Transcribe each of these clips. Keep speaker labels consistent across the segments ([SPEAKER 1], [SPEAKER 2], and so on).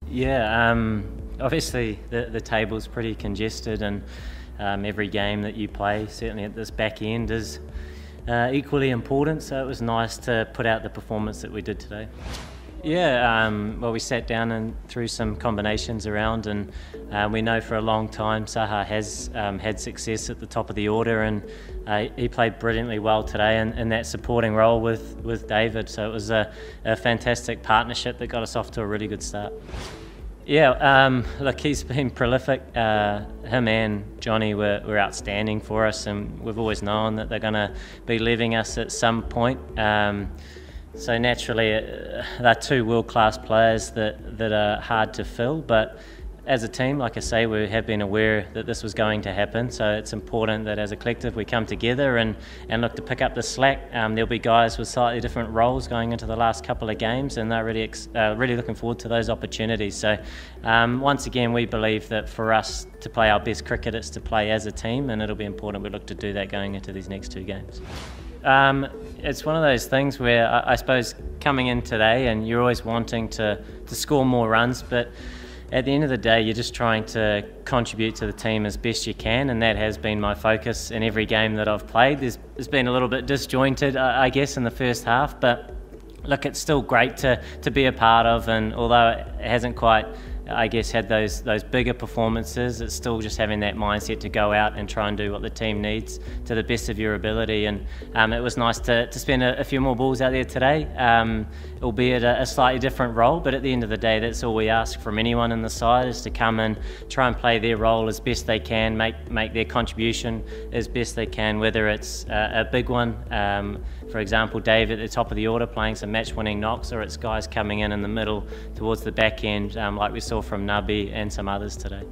[SPEAKER 1] Yeah, obviously the table's pretty congested, and every game that you play, certainly at this back end, is equally important, so it was nice to put out the performance that we did today. Yeah, well, we sat down and threw some combinations around, and we know for a long time Saha has had success at the top of the order, and he played brilliantly well today in that supporting role with David, so it was a fantastic partnership that got us off to a really good start. Yeah, look, he's been prolific. Him and Johnny were outstanding for us, and we've always known that they're going to be leaving us at some point. So naturally, they're two world-class players that are hard to fill, but as a team, like I say, we have been aware that this was going to happen, so it's important that as a collective we come together and look to pick up the slack. There'll be guys with slightly different roles going into the last couple of games, and they're really looking forward to those opportunities. So once again, we believe that for us to play our best cricket, it's to play as a team, and it'll be important we look to do that going into these next two games. It's one of those things where I suppose coming in today, and you're always wanting to score more runs, but at the end of the day, you're just trying to contribute to the team as best you can, and that has been my focus in every game that I've played. There's been a little bit disjointed, I guess, in the first half, but look, it's still great to be a part of, and although it hasn't quite, I guess, had those bigger performances, it's still just having that mindset to go out and try and do what the team needs to the best of your ability. And it was nice to spend a few more balls out there today, albeit a slightly different role, but at the end of the day, that's all we ask from anyone in the side, is to come and try and play their role as best they can, make their contribution as best they can, whether it's a big one, for example, Dave at the top of the order playing some match-winning knocks, or it's guys coming in the middle towards the back end, like we saw from Nabi and some others today.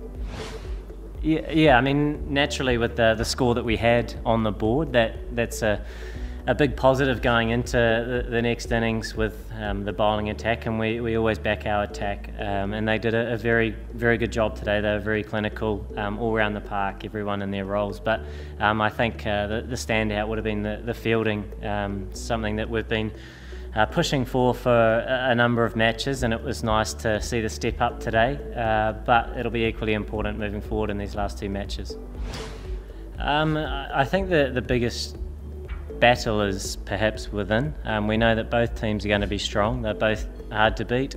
[SPEAKER 1] Yeah, I mean, naturally with the score that we had on the board, that's a big positive going into the next innings with the bowling attack, and we always back our attack, and they did a very, very good job today. They were very clinical all around the park, everyone in their roles, but I think the standout would have been the fielding, something that we've been pushing for a number of matches, and it was nice to see the step up today, but it'll be equally important moving forward in these last two matches. I think the biggest battle is perhaps within. We know that both teams are going to be strong, they're both hard to beat,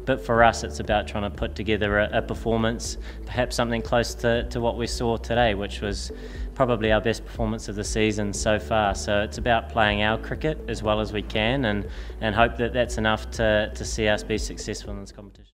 [SPEAKER 1] but for us it's about trying to put together a performance, perhaps something close to what we saw today, which was probably our best performance of the season so far. So it's about playing our cricket as well as we can, and hope that that's enough to see us be successful in this competition.